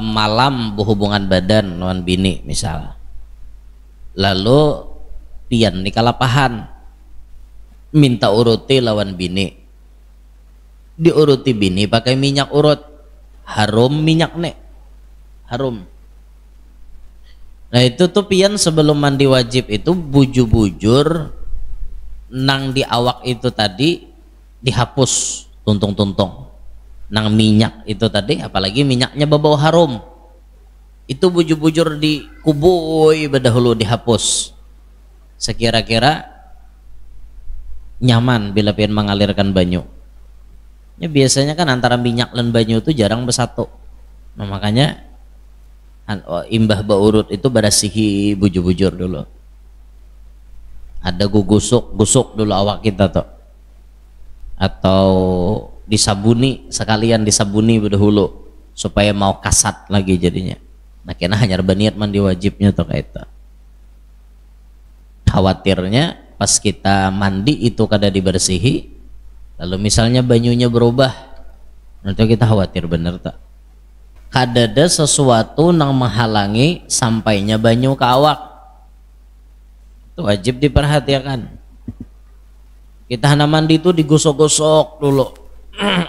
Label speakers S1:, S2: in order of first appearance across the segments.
S1: malam berhubungan badan lawan bini misal, lalu pian di kalapahan minta uruti lawan bini, diuruti bini pakai minyak urut, harum minyak nek, harum. Nah itu tuh pian sebelum mandi wajib itu bujur-bujur nang di awak itu tadi dihapus tuntung-tuntung nang minyak itu tadi, apalagi minyaknya berbau harum itu bujur-bujur di kubui berdahulu dihapus sekira-kira nyaman bila pian mengalirkan banyu ya. Biasanya kan antara minyak dan banyu itu jarang bersatu, nah makanya imbah baurut itu berasihi bujur-bujur dulu, ada gusuk dulu awak kita tuh, atau disabuni sekalian, disabuni berdahulu supaya mau kasat lagi jadinya. Nah kena hanya berniat mandi wajibnya tuh kayak itu. Khawatirnya pas kita mandi itu kada dibersihi, lalu misalnya banyunya berubah, nanti kita khawatir bener tak kada ada sesuatu yang menghalangi sampainya banyu ke awak. Itu wajib diperhatikan. Kita hana mandi itu digosok-gosok dulu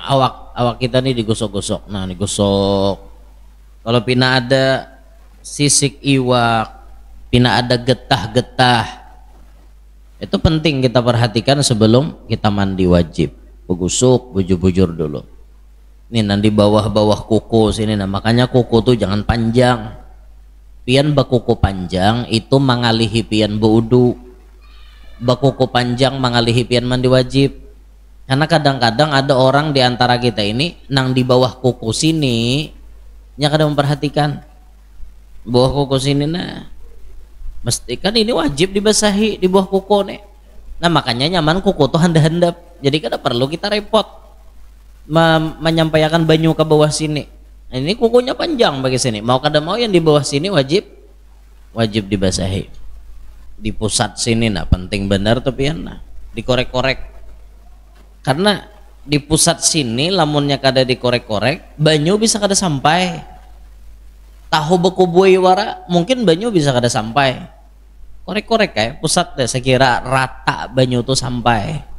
S1: awak kita nih digosok-gosok. Nah digosok, kalau pina ada sisik iwak, pina ada getah-getah, itu penting kita perhatikan sebelum kita mandi wajib. Begusuk bujur-bujur dulu. Ini nanti bawah-bawah kuku sini, nah makanya kuku tuh jangan panjang. Pian bakuku panjang itu mengalihi pian beudu, bakuku panjang mengalihi pian mandi wajib. Karena kadang-kadang ada orang di antara kita ini nang di bawah kuku sini nya kadang memperhatikan bawah kuku sini, nah mesti kan ini wajib dibasahi di bawah kuku nih. Nah makanya nyaman kuku tuh handap-handap, jadi kada perlu kita repot menyampaikan banyu ke bawah sini. Nah, ini kukunya panjang bagi sini, mau kada mau yang di bawah sini wajib dibasahi. Di pusat sini nah penting benar tuh pian, nah dikorek-korek, karena di pusat sini lamunnya kada dikorek-korek banyu bisa kada sampai. Tahu beku buai wara mungkin banyu bisa kada sampai, korek-korek kayak pusat deh sekira rata banyu tuh sampai.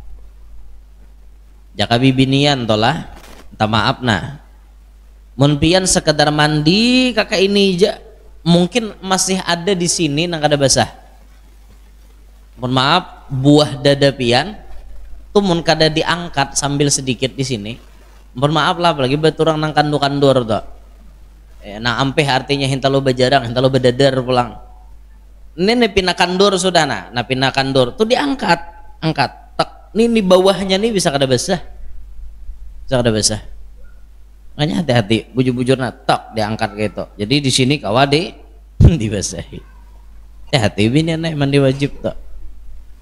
S1: Jaka bibinian tolah minta maaf nah mun pian sekedar mandi kakak ini aja mungkin masih ada di sini nang kada basah. Mohon maaf buah dada pian tuh mun kada diangkat sambil sedikit di sini, mohon maaf lah apalagi beturang nang kandur-kandur tuh. Nah ampeh artinya hintalo bajarang, hintalo bedadar pulang. Ini pina kandur sudah nah pina kandur tuh diangkat, angkat. Nih di bawahnya nih bisa kada basah, bisa kada basah. Makanya hati-hati bujur-bujur nah tok diangkat gitu. Jadi di sini kawade dibasahi. Hati-hati bini nih mandi wajib tok.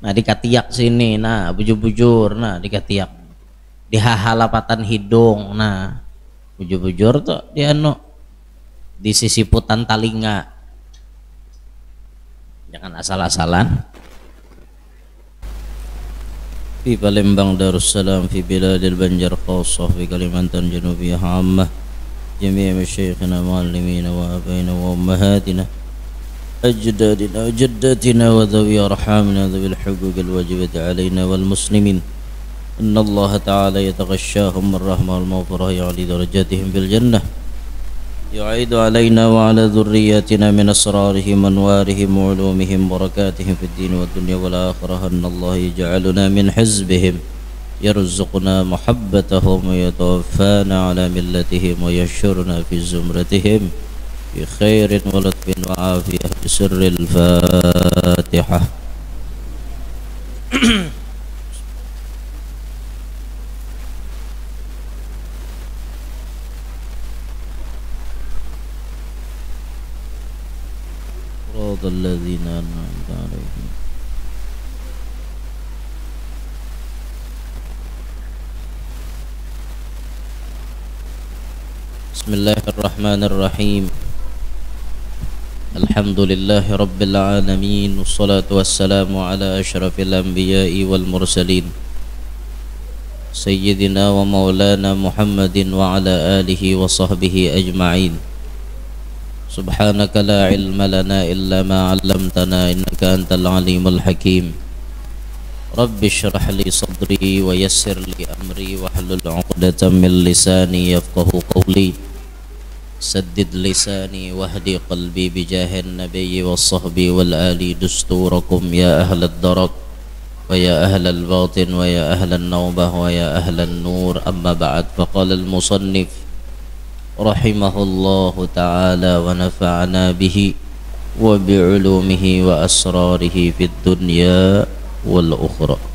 S1: Nah dikatiak sini, nah bujur-bujur, nah dikatiak. Di hahalapatan hidung, nah bujur-bujur tuh di anu di sisiputan talinga. Jangan asal-asalan. Fi Palembang Darussalam, fi Biladil Banjar Qassah, fi Kalimantan Janubiyah Ammah, jami'a masyayikhina muallimina wa abaina wa ummahatina أجدادنا وجداتنا وذوي أرحامنا ذوي الحقوق الواجبة علينا والمسلمين إن الله تعالى يتغشاهم الرحمة والمغفرة يعلي درجاتهم في الجنة يعيد علينا وعلى ذرياتنا من أسرارهم أنوارهم وعلومهم بركاتهم في الدين والدنيا والآخرة أن الله يجعلنا من حزبهم يرزقنا محبتهم ويتوفانا على ملتهم ويشرنا في زمرتهم بخير ولطف وعافية بسر الفاتحة. صراط الذين أنعمت عليهم. بسم الله الرحمن الرحيم. الحمد لله رب العالمين والصلاة والسلام على أشرف الأنبياء والمرسلين سيدنا ومولانا محمد وعلى آله وصحبه أجمعين سبحانك لا علم لنا إلا ما علمتنا إنك أنت العليم الحكيم رب اشرح لي صدري ويسر لي أمري واحلل عقدة من لساني يفقه قولي سدد لساني واهدي قلبي بجاه النبي والصحب والآل دستوركم يا أهل الدرك ويا أهل الباطن ويا أهل النوبة ويا أهل النور أما بعد فقال المصنف رحمه الله تعالى ونفعنا به وبعلومه وأسراره في الدنيا والأخرى.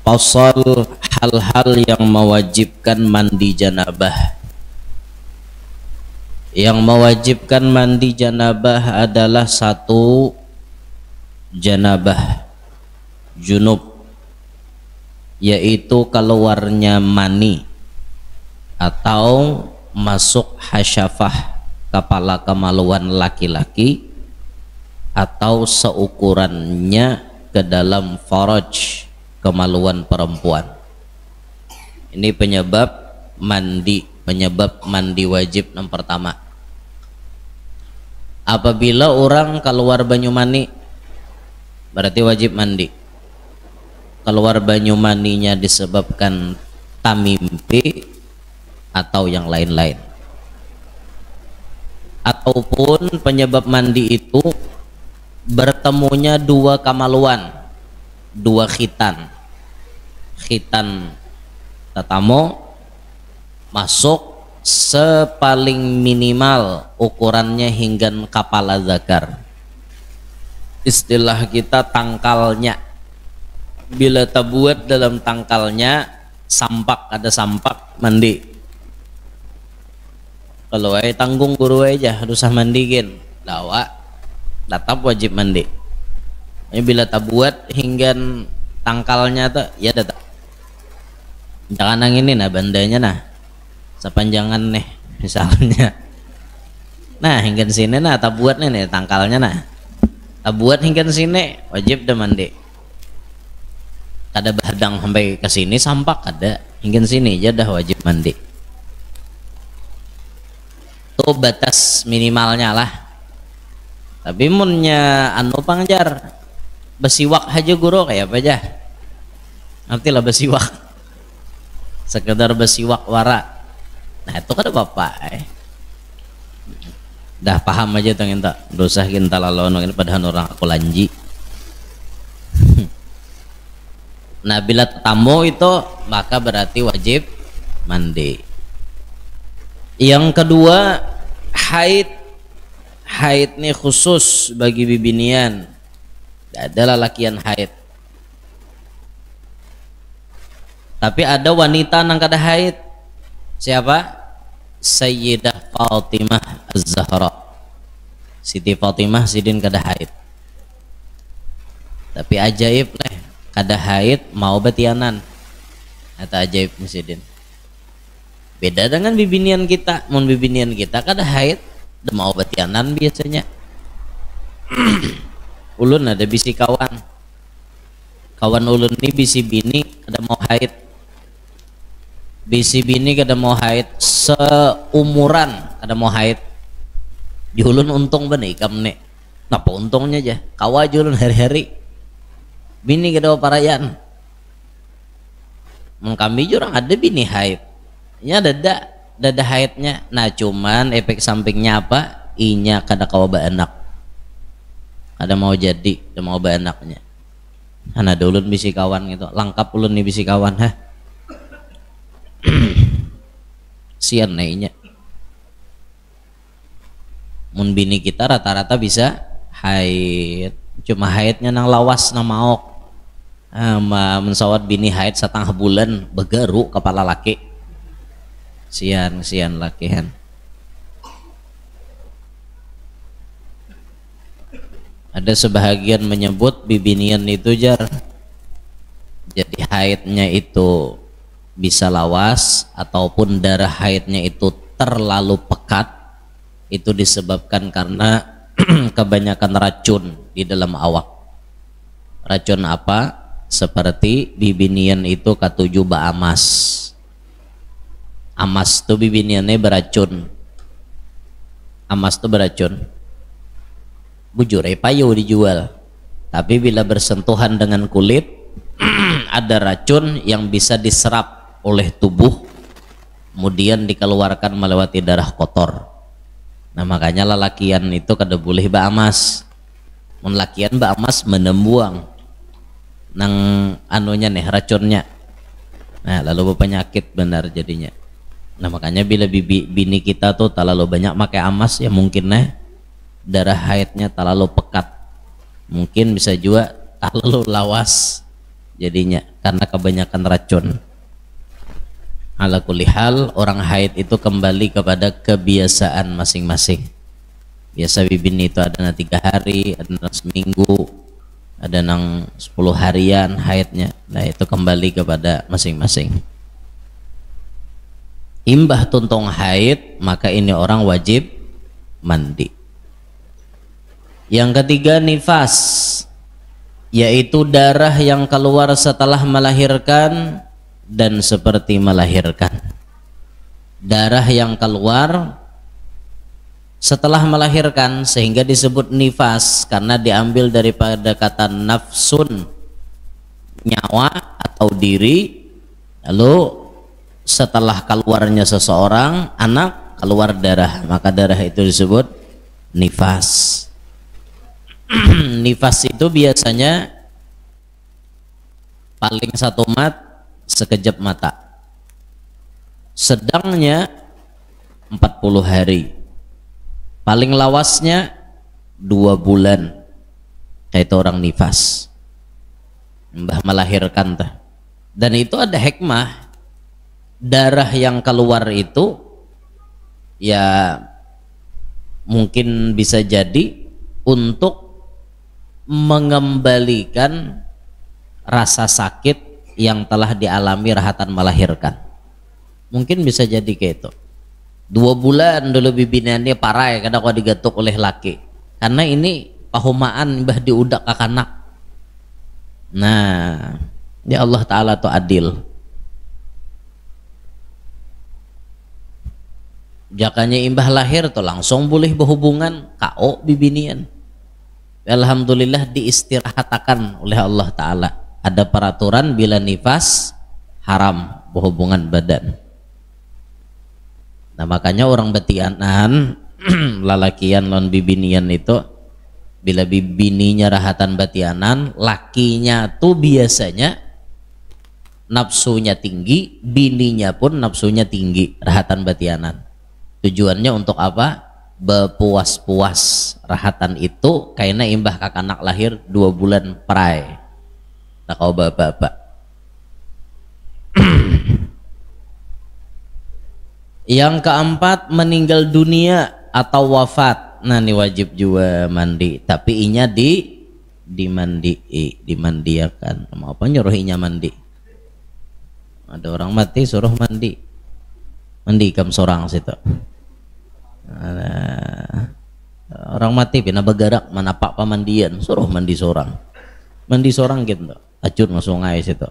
S1: Pasal hal-hal yang mewajibkan mandi janabah. Yang mewajibkan mandi janabah adalah satu, janabah junub, yaitu keluarnya mani atau masuk hasyafah kepala kemaluan laki-laki atau seukurannya ke dalam faraj kemaluan perempuan. Ini penyebab mandi wajib yang pertama. Apabila orang keluar banyu mani berarti wajib mandi. Keluar banyu maninya disebabkan tamimpi atau yang lain-lain, ataupun penyebab mandi itu bertemunya dua kemaluan, dua khitan tatamo masuk sepaling minimal ukurannya hingga kepala zakar. Istilah kita tangkalnya. Bila tabuat dalam tangkalnya sampak, ada sampak mandi. Kalau tanggung guru aja harus mandikin dawa tetap wajib mandi. Ini bila tabuat hingga tangkalnya tuh ya datang. Jangan ini nah bandanya nah sepanjangan nih misalnya. Nah hingga sini nah tabuatnya nih tangkalnya nah. Tabuat hingga sini wajib dah mandi. Kada bahadang sampai ke sini sampak kada hingga sini aja dah wajib mandi. Tuh batas minimalnya lah. Tapi munnya anu pangjar besiwak aja guru kayak apa aja. Nanti lah besiwak. Sekedar besiwak wara. Nah itu kan bapak dah paham aja tuh kita dosa kita lalu ini padahal orang aku lanji. Nah bila tamu itu maka berarti wajib mandi. Yang kedua haid. Haid ini khusus bagi bibinian, tidak ada lelakian haid. Tapi ada wanita nang kada haid. Siapa? Sayyidah Fatimah Az-Zahra. Siti Fatimah sidin kada haid. Tapi ajaib lah, kada haid mau betianan. Eta ajaib sidin. Beda dengan bibinian kita. Mun bibinian kita kada haid, udah mau betianan biasanya. Ulun ada bisi kawan ulun ini bisi bini kada mau haid. Bisi bini kada mau haid seumuran kada mau haid. Di ulun untung benih ikam nih. Napa untungnya aja? Kawa ulun hari-hari. Bini kada mau parayan. Kami jurang ada bini haid. Nya dada haidnya. Nah cuman efek sampingnya apa? Inya kada kawa baanak. Kada mau jadi, kada mau baanaknya. Ana ulun bisi kawan gitu. Lengkap ulun nih bisi kawan ha. Sian nainya. Mun bini kita rata-rata bisa haid. Cuma haidnya nang lawas nang maok. Mensawat bini haid setengah bulan begaru kepala laki. Sian lakihan. Ada sebahagian menyebut bibinian itu jar, jadi haidnya itu bisa lawas ataupun darah haidnya itu terlalu pekat, itu disebabkan karena kebanyakan racun di dalam awak. Racun apa? Seperti bibinian itu katuju ba amas. Amas tuh bibiniannya beracun. Amas tuh beracun. Bujur payu dijual. Tapi bila bersentuhan dengan kulit ada racun yang bisa diserap oleh tubuh, kemudian dikeluarkan melewati darah kotor. Nah makanya lalakian itu kada boleh ba amas. Lakian ba amas menembuang nang anunya nih racunnya. Nah lalu penyakit benar jadinya. Nah makanya bila bini kita tuh terlalu banyak pakai amas, ya mungkin darah haidnya terlalu pekat, mungkin bisa juga terlalu lawas jadinya karena kebanyakan racun. Ala kulli hal, orang haid itu kembali kepada kebiasaan masing-masing. Biasa bibin itu ada na 3 hari, ada na seminggu, ada nang 10 harian haidnya. Nah itu kembali kepada masing-masing. Imbah tuntong haid, maka ini orang wajib mandi. Yang ketiga nifas, yaitu darah yang keluar setelah melahirkan dan seperti melahirkan. Darah yang keluar setelah melahirkan sehingga disebut nifas karena diambil daripada kata nafsun, nyawa atau diri. Lalu setelah keluarnya seseorang anak, keluar darah, maka darah itu disebut nifas. Nifas itu biasanya paling satu sekejap mata, sedangnya 40 hari, paling lawasnya 2 bulan. Itu orang nifas, mbah melahirkan tah. Dan itu ada hikmah. Darah yang keluar itu ya mungkin bisa jadi untuk mengembalikan rasa sakit yang telah dialami rahatan melahirkan. Mungkin bisa jadi kayak itu. 2 bulan dulu bibinannya parah ya, kadang kau digatuk oleh laki karena ini pahumaan mbah diudak kakanak. Nah ya Allah Ta'ala tuh adil. Jakanya imbah lahir tuh langsung boleh berhubungan KO bibinian. Alhamdulillah diistirahatakan oleh Allah Ta'ala. Ada peraturan bila nifas haram berhubungan badan. Nah makanya orang betianan lalakian lon bibinian itu bila bibininya rahatan batianan, lakinya tuh biasanya nafsunya tinggi, bininya pun nafsunya tinggi, rahatan batianan. Tujuannya untuk apa? Bepuas-puas. Rahatan itu karena imbah kakanak lahir 2 bulan perai. Tak kau bapak-bapak. Yang keempat, meninggal dunia atau wafat. Nah ini wajib juga mandi, tapi inya dimandiakan. Mau apa nyuruhinya mandi? Ada orang mati suruh mandi. Mandi kam sorang situ. Orang mati pina bagarak mana pak pamandian suruh mandi sorang gitu acur ke sungai situ.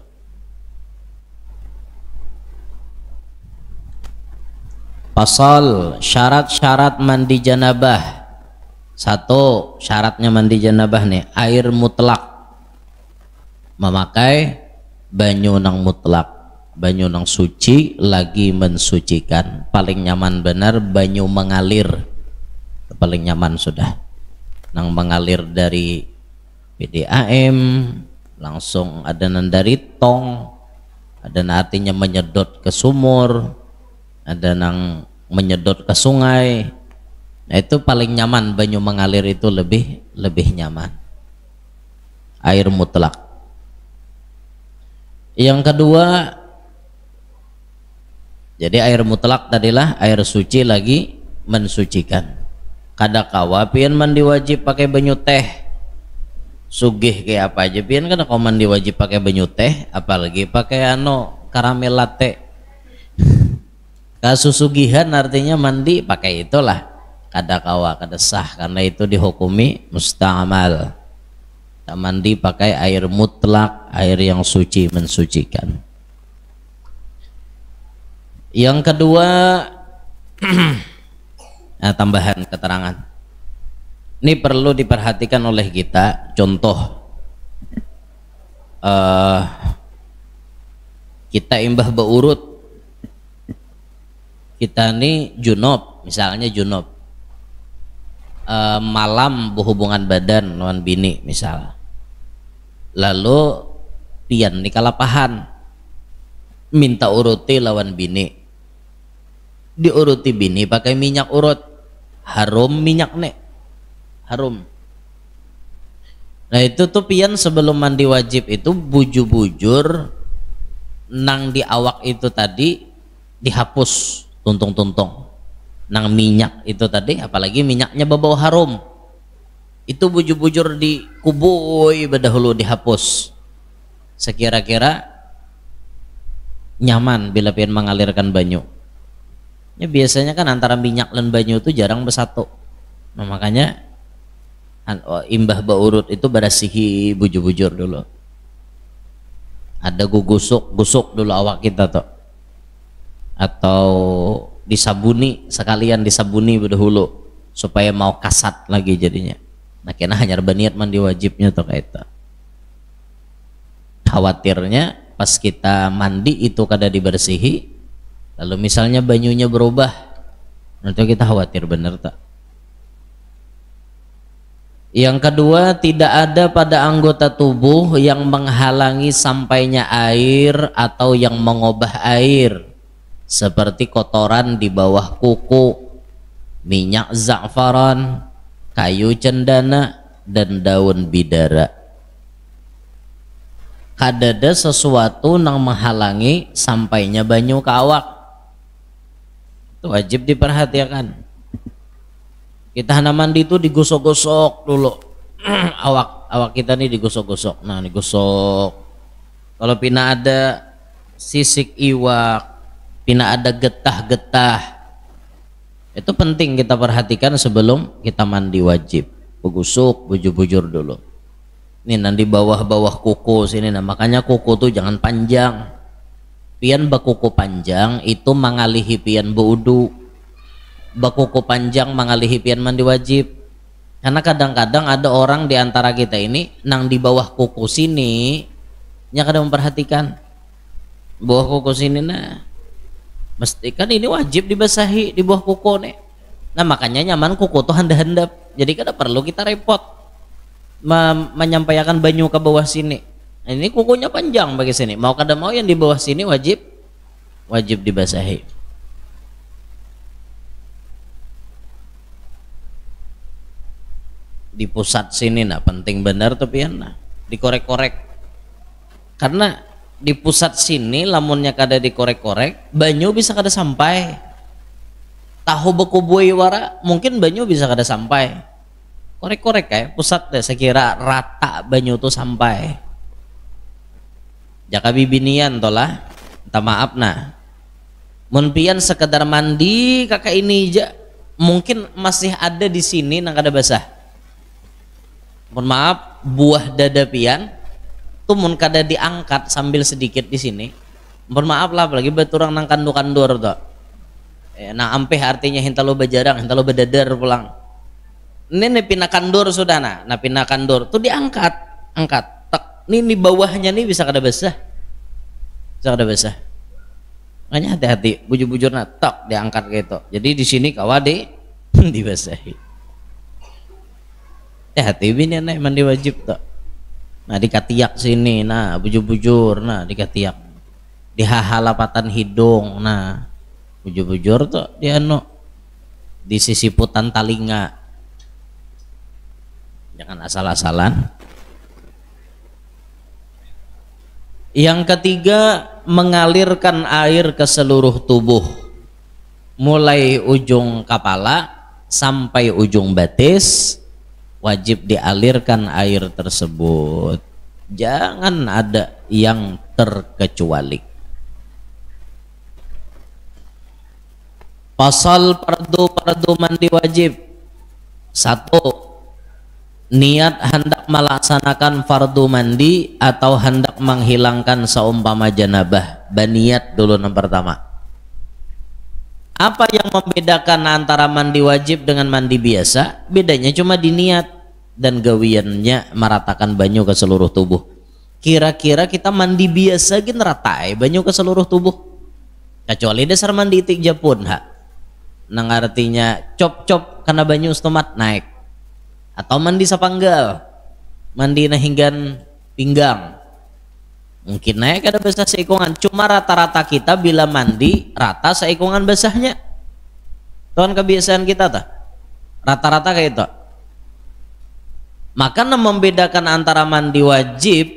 S1: Pasal syarat-syarat mandi janabah. 1 syaratnya mandi janabah nih, air mutlak, memakai banyu nang mutlak, banyu nang suci lagi mensucikan. Paling nyaman benar banyu mengalir, paling nyaman sudah. Nang mengalir dari PDAM langsung ada nang dari tong, ada nang artinya menyedot ke sumur, ada nang menyedot ke sungai. Nah itu paling nyaman, banyu mengalir itu lebih nyaman, air mutlak. Yang kedua, jadi air mutlak tadilah air suci lagi mensucikan. Kadakawa pian mandi wajib pakai banyu teh, sugih kayak apa aja pian kan kau mandi wajib pakai banyu teh, apalagi pakai karamel latte. Kasus sugihan artinya mandi pakai itulah kada kawa kada sah, karena itu dihukumi musta'mal. Kita mandi pakai air mutlak, air yang suci, mensucikan. Yang kedua, nah, tambahan keterangan ini perlu diperhatikan oleh kita. Contoh, kita imbah beurut, kita nih junub, misalnya junub, malam berhubungan badan lawan bini misal, lalu pian nih kalapahan minta uruti lawan bini, diuruti bini pakai minyak urut, harum minyak nek, harum. Nah itu tuh pian sebelum mandi wajib itu bujur-bujur nang di awak itu tadi dihapus tuntung-tuntung, nang minyak itu tadi, apalagi minyaknya berbau harum, itu bujur-bujur dikubui berdahulu dihapus, sekira-kira nyaman bila pian mengalirkan banyu. Ya biasanya kan antara minyak dan banyu itu jarang bersatu. Nah makanya imbah baurut itu berasihi bujur-bujur dulu. Ada gusuk dulu awak kita tuh. Atau disabuni, sekalian disabuni berdahulu supaya mau kasat lagi jadinya. Nah kena hanya berniat mandi wajibnya tuh kayak itu. Khawatirnya pas kita mandi itu kada dibersihi, lalu misalnya banyunya berubah, nanti kita khawatir bener tak. Yang kedua, tidak ada pada anggota tubuh yang menghalangi sampainya air atau yang mengubah air, seperti kotoran di bawah kuku, minyak za'faran, kayu cendana, dan daun bidara. Kadada sesuatu yang menghalangi sampainya banyu ke awak, itu wajib diperhatikan. Kita hana mandi itu digosok-gosok dulu awak kita nih digosok-gosok. Nah digosok, kalau pina ada sisik iwak, pina ada getah-getah, itu penting kita perhatikan sebelum kita mandi wajib. Begusuk bujur-bujur dulu. Ini nanti bawah-bawah kuku sini, nah makanya kuku tuh jangan panjang. Pian bakuku panjang itu mengalihi pian beudu, bakuku panjang mengalihi pian mandi wajib. Karena kadang-kadang ada orang di antara kita ini nang di bawah kuku sini nya kadang memperhatikan bawah kuku sini, nah mesti kan ini wajib dibasahi di bawah kuku nih. Nah makanya nyaman kuku tuh handap-handap, jadi kada perlu kita repot menyampaikan banyu ke bawah sini. Nah, ini kukunya panjang bagi sini, mau kada mau yang di bawah sini wajib dibasahi. Di pusat sini nah penting benar tuh pian, nah dikorek-korek, karena di pusat sini lamunnya kada dikorek-korek banyu bisa kada sampai. Tahu beku buai wara mungkin banyu bisa kada sampai. Korek-korek kayak pusat deh, sekira rata banyu tuh sampai. Jaka bibinian tolah, minta maaf nah. Mun pian sekedar mandi kakak ini aja mungkin masih ada di sini nang kada basah. Mohon maaf, buah dada pian tuh mun kada diangkat sambil sedikit di sini. Mohon maaf lah, apalagi baturang nang kandur-kandur tuh. Nah ampeh artinya hintalo bajarang, hintalo badadar pulang. Ini pina kandur sudah nah pina kandur tuh diangkat, angkat, tek, ini bawahnya nih bisa kada basah, makanya hati-hati, bujur-bujur nah tek diangkat gitu. Jadi di sini kawade dibasahi. Hati bini nih mandi wajib tuh. Nah dikatiak sini, nah bujur-bujur, nah dikatiak, di hahalapatan hidung, nah bujur-bujur tuh di di sisiputan talinga. Jangan asal-asalan. Yang ketiga, mengalirkan air ke seluruh tubuh, mulai ujung kepala sampai ujung batis, wajib dialirkan air tersebut. Jangan ada yang terkecuali. Pasal fardu mandi wajib. 1. Niat hendak melaksanakan fardu mandi atau hendak menghilangkan seumpama janabah. Baniat dulu yang pertama. Apa yang membedakan antara mandi wajib dengan mandi biasa? Bedanya cuma di niat dan gawiannya meratakan banyu ke seluruh tubuh. Kira-kira kita mandi biasa gin ratai banyu ke seluruh tubuh. Kecuali dasar mandi itik japun ha. Nang artinya cop-cop karena banyu stomat naik. Atau mandi sapanggal. Mandi nahinggan pinggang. Mungkin naik ada basah seikungan. Cuma rata-rata kita bila mandi rata seikungan basahnya. Tuhan kebiasaan kita tak? Rata-rata kayak itu. Maka membedakan antara mandi wajib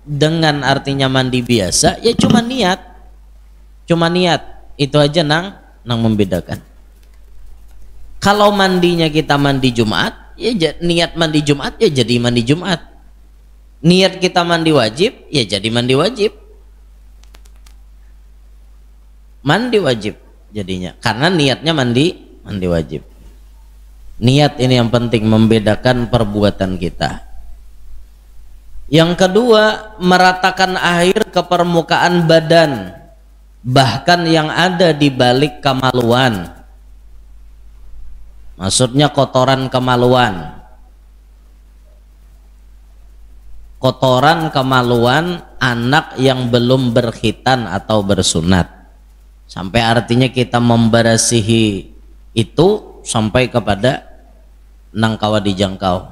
S1: dengan artinya mandi biasa ya cuma niat. Cuma niat. Itu aja nang membedakan. Kalau mandinya kita mandi Jumat, ya niat mandi Jumat ya jadi mandi Jumat. Niat kita mandi wajib, ya jadi mandi wajib. Mandi wajib jadinya, karena niatnya mandi wajib. Niat ini yang penting membedakan perbuatan kita. Yang kedua, meratakan air ke permukaan badan, bahkan yang ada di balik kemaluan. Maksudnya kotoran kemaluan. Kotoran kemaluan anak yang belum berkhitan atau bersunat. Sampai artinya kita memberasihi itu sampai kepada nang kawa dijangkau.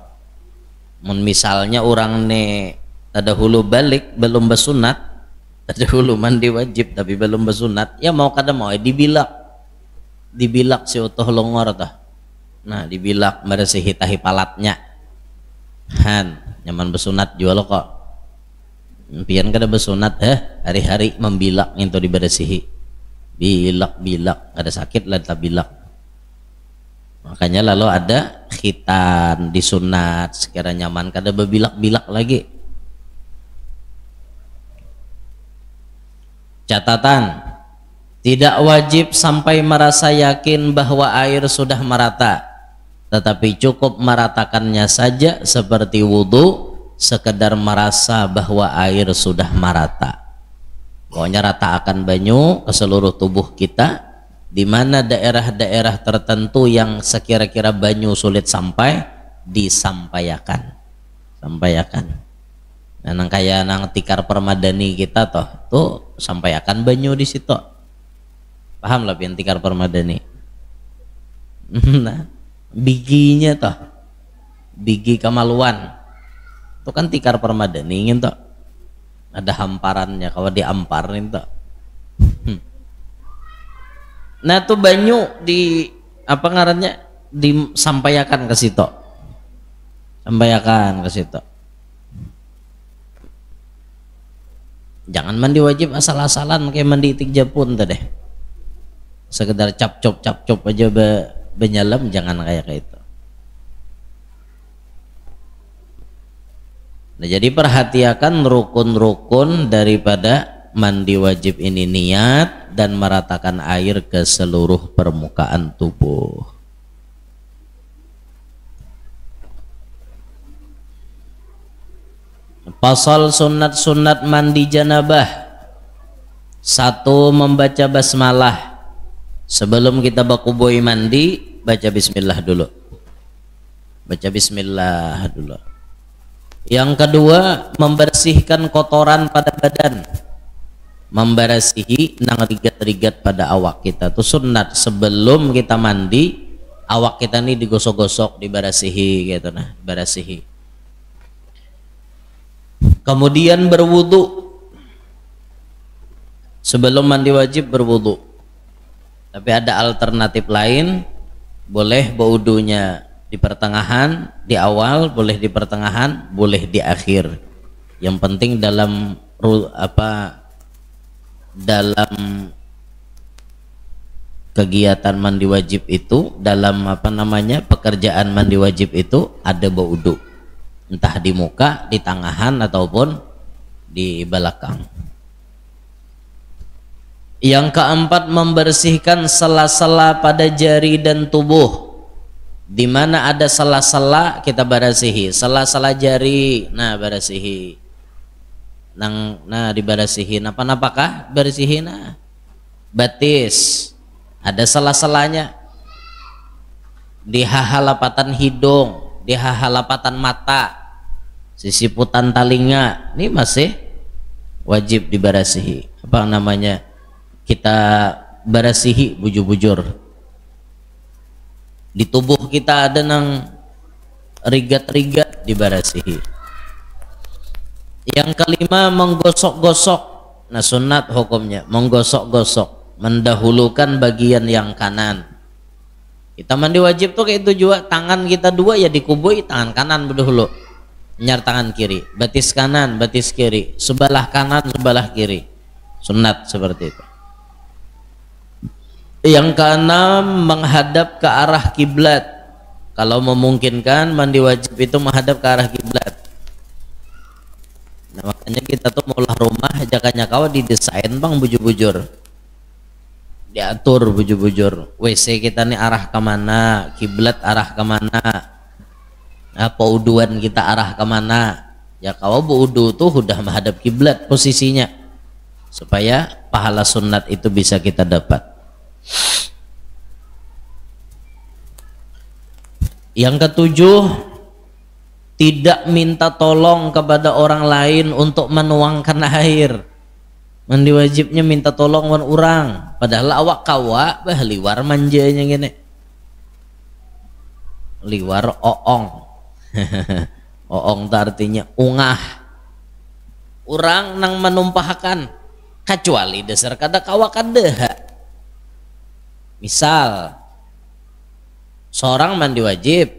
S1: Misalnya orang ne tada hulu balik belum bersunat, tada hulu mandi wajib tapi belum bersunat, ya mau kada mau dibilak si utuh longor tah. Nah dibilak berasihi tahi palatnya. Han nyaman bersunat jual kok. Pian kada bersunat hari-hari membilak itu diberasihi. Bilak kada sakit lah tak bilak. Makanya lalu ada khitan disunat sekiranya nyaman kada berbilak-bilak lagi. Catatan, tidak wajib sampai merasa yakin bahwa air sudah merata, tetapi cukup meratakannya saja seperti wudhu, sekedar merasa bahwa air sudah merata. Pokoknya ratakan banyu ke seluruh tubuh kita, di mana daerah-daerah tertentu yang sekira-kira banyu sulit sampai, disampaikan. Nah, nang kaya nang tikar permadani kita tuh sampaikan banyu di situ. Paham lah pian tikar permadani. Nah, biginya bigi kemaluan. Itu kan tikar permadani ingin ada hamparannya kalau diamparin Nah tuh banyu di apa ngarannya disampaikan ke situ. Sampaikan ke situ. Jangan mandi wajib asal-asalan kayak mandi itik japun deh. Sekedar cap-cop aja benyalam, jangan kayak itu. Nah, jadi perhatikan rukun-rukun daripada mandi wajib ini, niat dan meratakan air ke seluruh permukaan tubuh. Pasal sunat-sunat mandi janabah. 1. Membaca basmalah. Sebelum kita bakuboi mandi, baca bismillah dulu. Baca bismillah dulu. Yang kedua, membersihkan kotoran pada badan. Membersihi nang rigat-rigat pada awak kita. Itu sunat sebelum kita mandi, awak kita nih digosok-gosok, dibersihi gitu nah, dibersihi. Kemudian berwudu. Sebelum mandi wajib berwudu. Tapi ada alternatif lain, boleh berwudunya di pertengahan, di awal, boleh di pertengahan, boleh di akhir. Yang penting dalam kegiatan mandi wajib itu, dalam apa namanya pekerjaan mandi wajib itu ada berwudu, entah di muka, di tangahan ataupun di belakang. Yang keempat, membersihkan sela-sela pada jari dan tubuh. Di mana ada sela-sela kita barasihi, sela-sela jari, nah barasihi, nah dibarasihin apa-apakah barasihin, nah batis ada sela-selanya, di hahalapatan hidung, di hahalapatan mata, sisiputan talinga, ini masih wajib dibarasihi, apa namanya kita barasihi bujur-bujur. Di tubuh kita ada nang rigat-rigat dibarasihi. Yang kelima, menggosok-gosok. Nah sunat hukumnya menggosok-gosok, mendahulukan bagian yang kanan. Kita mandi wajib tuh kayak itu juga, tangan kita dua ya dikubui, tangan kanan berdahulu, nyar tangan kiri, batis kanan, batis kiri, sebelah kanan, sebelah kiri, sunat seperti itu. Yang keenam, menghadap ke arah kiblat. Kalau memungkinkan mandi wajib itu menghadap ke arah kiblat. Nah makanya kita tuh maulah rumah jakanya kawa didesain bang bujur-bujur, diatur bujur-bujur. WC kita nih arah kemana, kiblat arah kemana, apa uduan kita arah kemana. Ya kawa berudu tuh udah menghadap kiblat posisinya, supaya pahala sunat itu bisa kita dapat. Yang ketujuh, tidak minta tolong kepada orang lain untuk menuangkan air. Mandi wajibnya minta tolong wan orang, padahal awak kawa bah liwar manjanya gini, liwar oong. Oong itu artinya ungah, orang nang menumpahkan, kecuali dasar kada kawa kada. Misal seorang mandi wajib,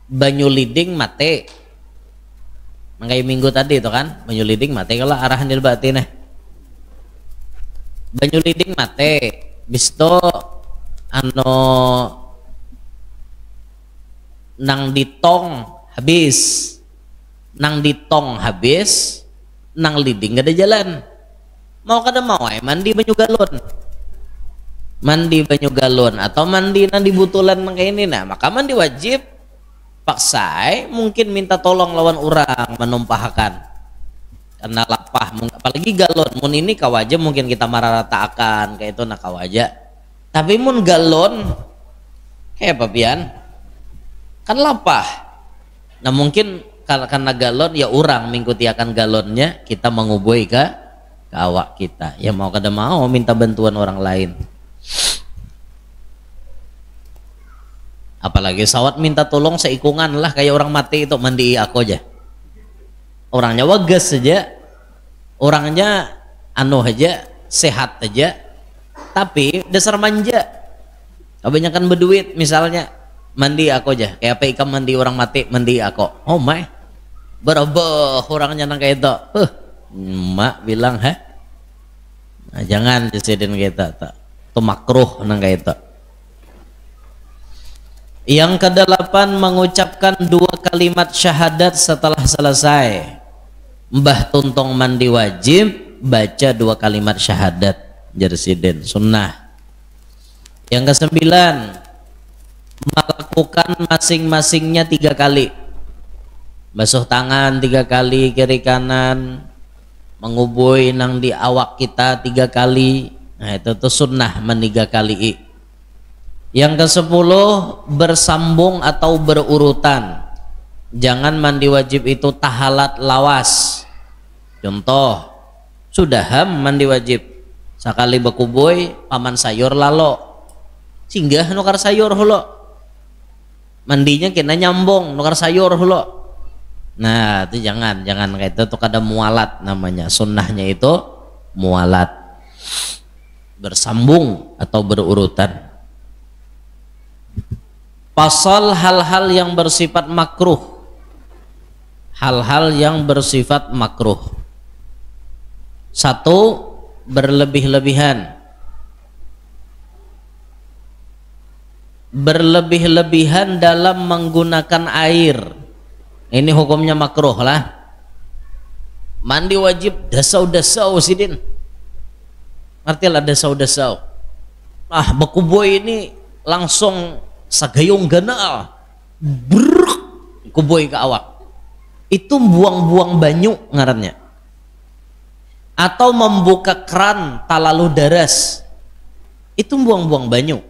S1: banyu liding mate, mangai minggu tadi itu kan banyu liding mate, kalau arahan dil batin banyu liding mate, bisto ano nang ditong habis, nang ditong habis, nang liding gak ada jalan, mau kada mau mandi banyu galon, mandi banyu galon atau mandi nang dibutulan kayak ini, nah maka mandi wajib paksai mungkin minta tolong lawan orang menumpahkan karena lapah, apalagi galon mun ini kawaja mungkin kita mararatakan kayak itu nak kawaja, tapi mun galon kayak apa pian kan lapah, nah mungkin karena galon ya orang mengikuti akan galonnya, kita mengubui ke awak kita, ya mau kada mau minta bantuan orang lain. Apalagi sawat minta tolong seikungan lah, kayak orang mati itu, mandi aku aja, orangnya wagas saja, orangnya anu aja, sehat aja, tapi dasar manja, kebanyakan berduit misalnya, mandi aku aja, kayak apa ikam mandi orang mati, mandi aku, oh my berapa orangnya nang kayak itu, mak bilang nah, jangan disediin kita itu makruh nang kayak itu. Yang kedelapan, mengucapkan 2 kalimat syahadat setelah selesai. Mbah tuntong mandi wajib baca 2 kalimat syahadat jersiden sunnah. Yang kesembilan, melakukan masing-masingnya 3 kali. Basuh tangan 3 kali kiri kanan, mengubui nang di awak kita 3 kali. Nah itu tuh sunnah mandi 3 kali. Yang ke-10, bersambung atau berurutan. Jangan mandi wajib itu tahalat lawas. Contoh, sudah mandi wajib, sekali bekuboy paman sayur lalo, singgah nukar sayur hulo, mandinya kena nyambung nukar sayur hulo. Nah itu jangan kayak itu tuh kada mualat namanya, sunnahnya itu mualat, bersambung atau berurutan. Pasal hal-hal yang bersifat makruh, hal-hal yang bersifat makruh. 1, berlebih-lebihan. berlebih-lebihan dalam menggunakan air, ini hukumnya makruh lah. Mandi wajib dasau-dasau sidin, artilah dasau-dasau. Baku boy ini langsung sagayong gana brrrr, kuboy ke awak, itu buang-buang banyu ngarannya. Atau membuka keran talalu daras, itu buang-buang banyu.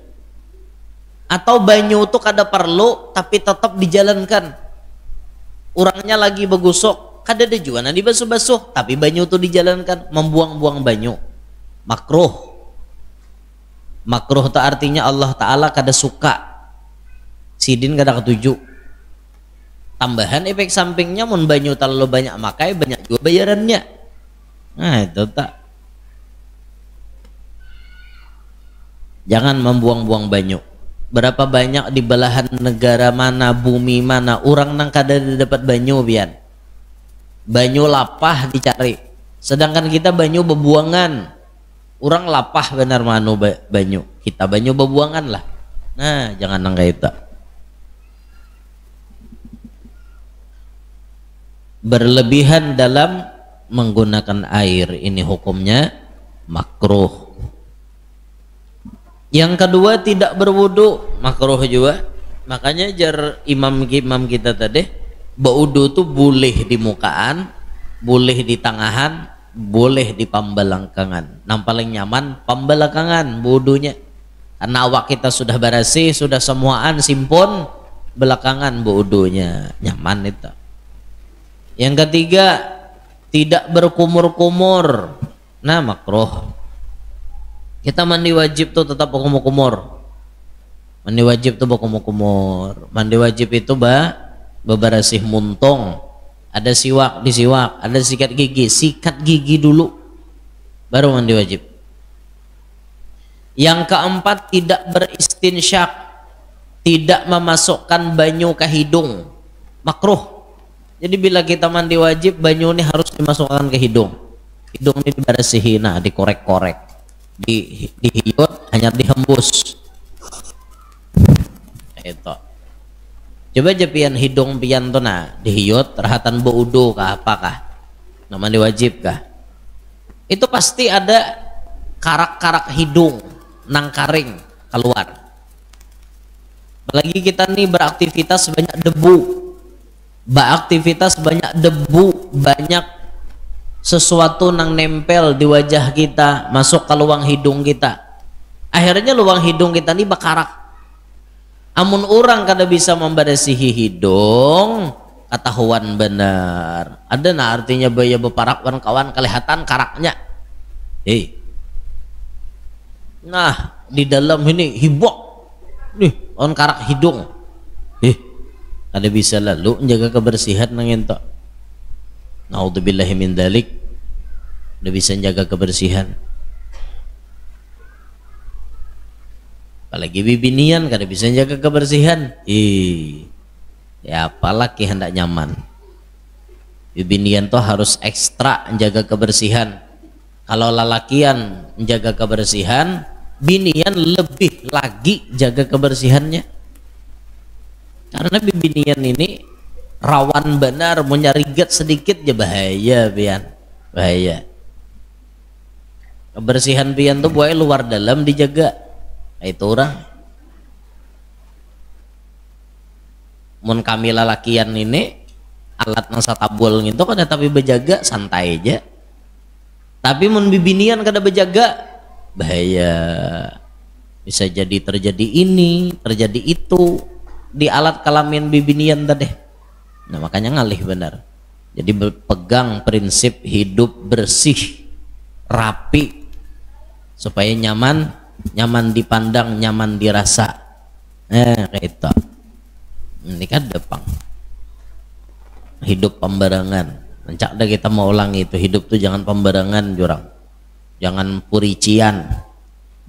S1: Atau banyu itu kada perlu tapi tetap dijalankan, orangnya lagi begusok kada ada juga nanti basuh-basuh tapi banyu itu dijalankan, membuang-buang banyu, makruh. Makruh itu artinya Allah Ta'ala kada suka, sidin kada ketuju. Tambahan efek sampingnya, mun banyu terlalu banyak makai banyak juga bayarannya. Nah itu tak, jangan membuang-buang banyu. Berapa banyak di belahan negara mana, bumi mana, orang nang kada dapat banyu bian, banyu lapah dicari, sedangkan kita banyu bebuangan. Orang lapah benar manu banyu, kita banyu bebuangan lah. Nah jangan nang itu. Berlebihan dalam menggunakan air, ini hukumnya makruh. Yang kedua, tidak berwudu, makruh juga. Makanya jar imam kita tadi, berwudu tuh boleh di mukaan, boleh di tangahan, boleh di pembelakangan. Yang paling nyaman pembelakangan wudunya, karena awak kita sudah bersih, sudah semuaan simpon, belakangan wudunya nyaman itu. Yang ketiga, tidak berkumur-kumur, nah makruh. Kita mandi wajib tuh tetap berkumur-kumur, mandi wajib tuh berkumur-kumur. Mandi wajib itu bebersih muntung, ada siwak, disiwak, ada sikat gigi dulu baru mandi wajib. Yang keempat, tidak beristinsyak, tidak memasukkan banyu ke hidung, makruh. Jadi bila kita mandi wajib, banyu ini harus dimasukkan ke hidung, hidung ini dibersihin, nah dikorek-korek, dihiyut, hanya dihembus itu. Coba aja pian hidung pian tuh nah dihiyut, rahatan beudu kah apakah, nah mandi wajib kah, itu pasti ada karak-karak hidung nang karing keluar. Apalagi kita nih beraktivitas banyak debu, banyak sesuatu nang nempel di wajah kita, masuk ke luang hidung kita, akhirnya luang hidung kita ini bakarak. Amun orang kada bisa membersihi hidung, ketahuan benar ada nah artinya baya beparak kawan kelihatan karaknya. Nah di dalam ini hibok nih on karak hidung, kada bisa lalu menjaga kebersihan nang ento. Naudzubillahi min dzalik, udah bisa jaga kebersihan. Apalagi bibinian kada bisa jaga kebersihan. Ya apalagi hendak nyaman. Bibinian tuh harus ekstra menjaga kebersihan. Kalau lalakian menjaga kebersihan, binian lebih lagi jaga kebersihannya. Karena bibinian ini rawan benar, mau nyarigat sedikit ya bahaya pian, bahaya. Kebersihan pian tuh boleh luar dalam dijaga, itu orang. Mun kami lalakian ini alat nang satabul gitu kada tapi bejaga santai aja. Tapi mun bibinian kada bejaga bahaya. Bisa jadi terjadi ini, terjadi itu di alat kelamin bibinian tadi. Nah makanya ngalih benar. Jadi berpegang prinsip hidup bersih, rapi, supaya nyaman, nyaman dipandang, nyaman dirasa. Kayak itu. Ini kan depang hidup pembarangan. Mencak dah kita mau ulangi itu, hidup tuh jangan pembarangan jurang, jangan purician,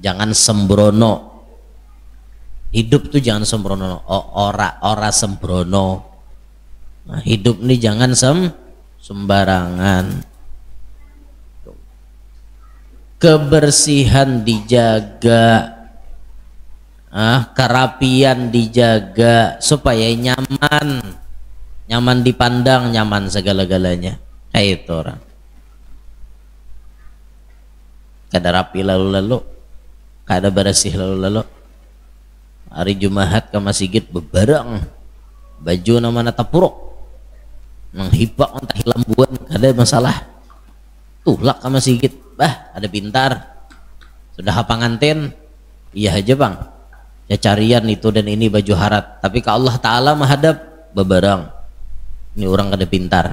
S1: jangan sembrono. Hidup tuh jangan sembrono, ora sembrono. Nah, hidup nih jangan sembarangan. Kebersihan dijaga. kerapian dijaga supaya nyaman, nyaman dipandang, nyaman segala-galanya. Kayak itu orang kada rapi lalu-lalu, kada bersih lalu-lalu, hari Jumaat ke masjid bebarang baju nama tapuruk menghipak entah hilang buan, kada masalah, tulak ke masjid, bah ada pintar, sudah panganten iya aja bang ya, carian itu dan ini baju harat, tapi ke Allah Ta'ala menghadap bebarang, ini orang kada pintar.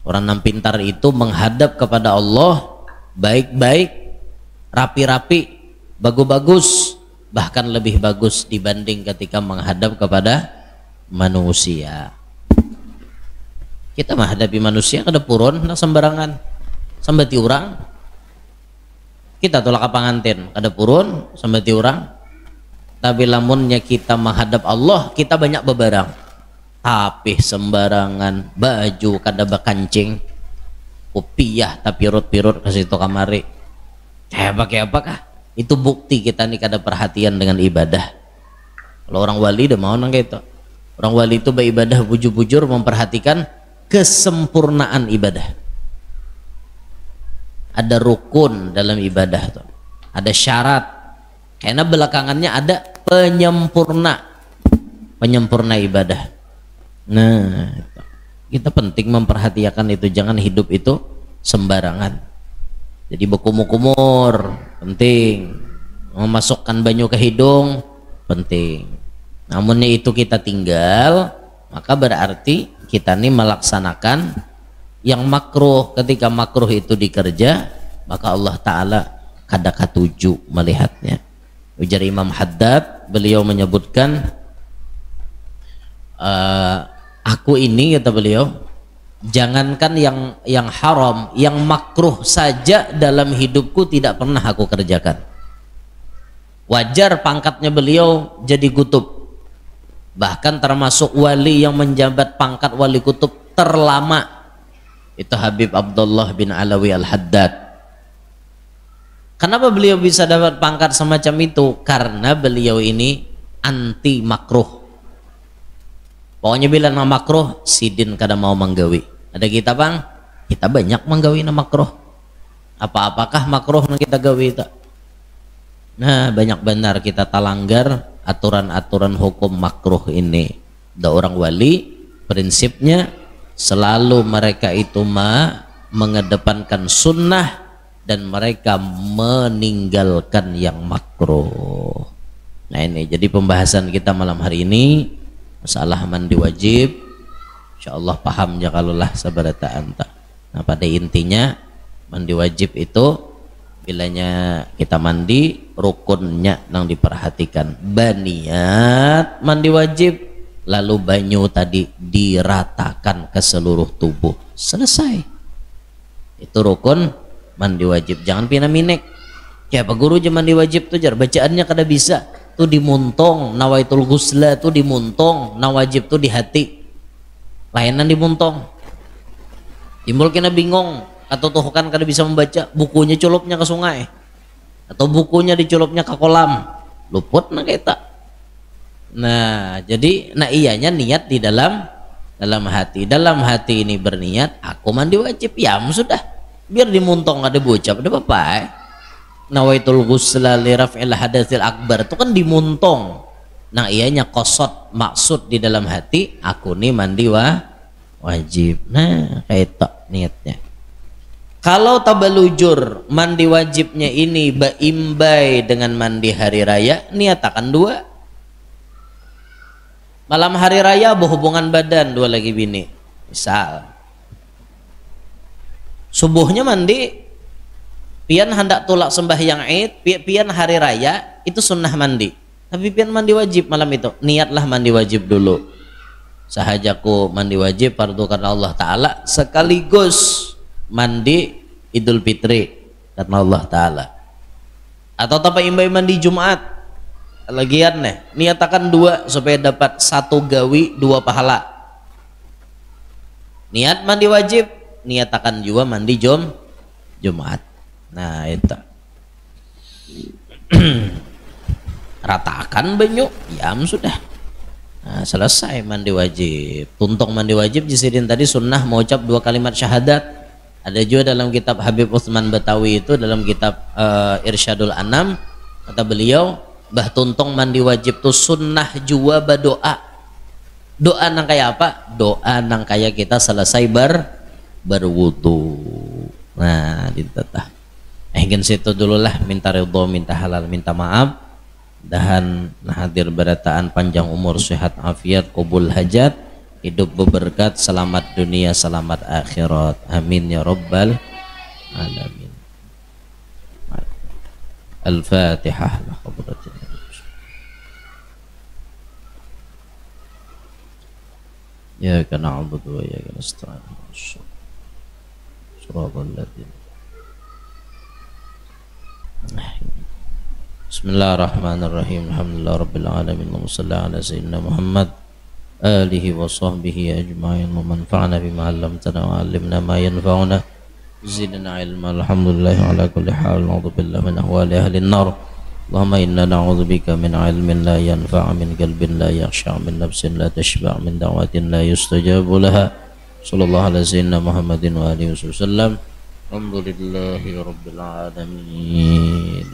S1: Orang yang pintar itu menghadap kepada Allah baik-baik, rapi-rapi, bagus-bagus, bahkan lebih bagus dibanding ketika menghadap kepada manusia. Kita menghadapi manusia kada purun nak sembarangan, sambati orang. Kita tolak panganten kada purun sambati orang. Tapi lamunnya kita menghadap Allah, kita banyak bebarang, tapi sembarangan, baju kada bakancing, kopiah tapi pirut-pirut ke situ kamari, pakai apakah? Itu bukti kita nih kada perhatian dengan ibadah. Kalau orang wali udah mau nang gitu, orang wali itu beribadah bujur-bujur, memperhatikan kesempurnaan ibadah. Ada rukun dalam ibadah tuh, ada syarat, karena belakangannya ada penyempurna ibadah. Nah, kita penting memperhatikan itu, jangan hidup itu sembarangan. Jadi berkumur-kumur penting, memasukkan banyu ke hidung penting. Namunnya itu kita tinggal, maka berarti kita ini melaksanakan yang makruh. Ketika makruh itu dikerja, maka Allah Ta'ala kada katuju melihatnya. Ujar Imam Haddad, beliau menyebutkan, aku ini, kata beliau, jangankan yang haram, yang makruh saja dalam hidupku tidak pernah aku kerjakan. Wajar pangkatnya beliau jadi kutub, bahkan termasuk wali yang menjabat pangkat wali kutub terlama itu Habib Abdullah bin Alawi Al-Haddad. Kenapa beliau bisa dapat pangkat semacam itu? Karena beliau ini anti makruh. Pokoknya bila nama makruh, sidin kada mau menggawi. Ada kita bang, kita banyak menggawi nama makruh. Apa-apakah makruh yang kita gawi tak? Nah, banyak benar kita talanggar aturan-aturan hukum makruh ini. Da orang wali prinsipnya selalu mereka itu mengedepankan sunnah dan mereka meninggalkan yang makruh. Nah ini jadi pembahasan kita malam hari ini, masalah mandi wajib. Insyaallah paham ya kalulah sabarata anta. Nah pada intinya mandi wajib itu bilanya kita mandi, rukunnya yang diperhatikan, baniat mandi wajib, lalu banyu tadi diratakan ke seluruh tubuh, selesai. Itu rukun mandi wajib. Jangan pina minek ya pak guru aja mandi wajib tuh jar bacaannya kada bisa tuh dimuntong, nawaitul ghusla tuh dimuntong, nawajib tuh di hati, lainan dimuntong, timbul kena bingung atau tuh kan kada bisa membaca, bukunya culupnya ke sungai atau bukunya diculupnya ke kolam, luput nah kita. Nah jadi nah iyanya niat di dalam hati. Dalam hati ini berniat aku mandi wajib, ya sudah, biar dimuntong ada bocap ada apa nawaitul ghusla li raf'il hadatsil akbar itu kan dimuntong. Nah iyanya kosot maksud di dalam hati aku nih mandi wajib. Nah kayak itu niatnya. Kalau tabalujur mandi wajibnya ini baimbai dengan mandi hari raya, niatakan dua. Malam hari raya berhubungan badan dua lagi bini, misal subuhnya mandi, pian hendak tolak sembahyang Id, pian hari raya itu sunnah mandi, tapi pian mandi wajib malam itu, niatlah mandi wajib dulu. Sahajaku mandi wajib fardu karena Allah Ta'ala, sekaligus mandi Idul Fitri karena Allah Ta'ala. Atau tanpa imbai mandi Jumat lagian nih, niatakan dua supaya dapat satu gawi dua pahala. Niat mandi wajib, niatakan juga mandi Jumat. Nah itu ratakan banyu, diam sudah. Nah, selesai mandi wajib. Tuntung mandi wajib jisidin tadi sunnah mengucap 2 kalimat syahadat. Ada juga dalam kitab Habib Utsman Batawi itu dalam kitab Irsyadul Anam, kata beliau bah tuntung mandi wajib tuh sunnah jua berdoa. Doa nang kayak apa? Doa nang kayak kita selesai berwudu. Nah, ditetah. Ingin situ dulu lah, minta ridho, minta halal, minta maaf. Dan hadir berataan panjang umur, sehat afiat, qabul hajat, hidup berberkat, selamat dunia, selamat akhirat. Amin ya rabbal alamin. Al-Fatihah. Ya kana na'budu wa iyyaka nasta'in. Shiratal ladzina. Bismillahirrahmanirrahim. Alhamdulillah rabbil alamin. Allahumma shalli ala sayyidina Muhammad alihi wa sahbihi ajma'in. Wa manfa'na bima 'allamtana wa 'allimna ma yanfa'una. Zidna ilma. Alhamdulillah ala kulli hal. A'udzu billahi min ahwali ahli an-nar. Allahumma inna na'udzu bika min 'ilmin la yanfa', min qalbin la yakhsha', min nafsin la tashba', min da'watin la yustajabu laha. Sallallahu ala sayyidina Muhammadin wa alihi wasallam. Alhamdulillahi rabbil alamin.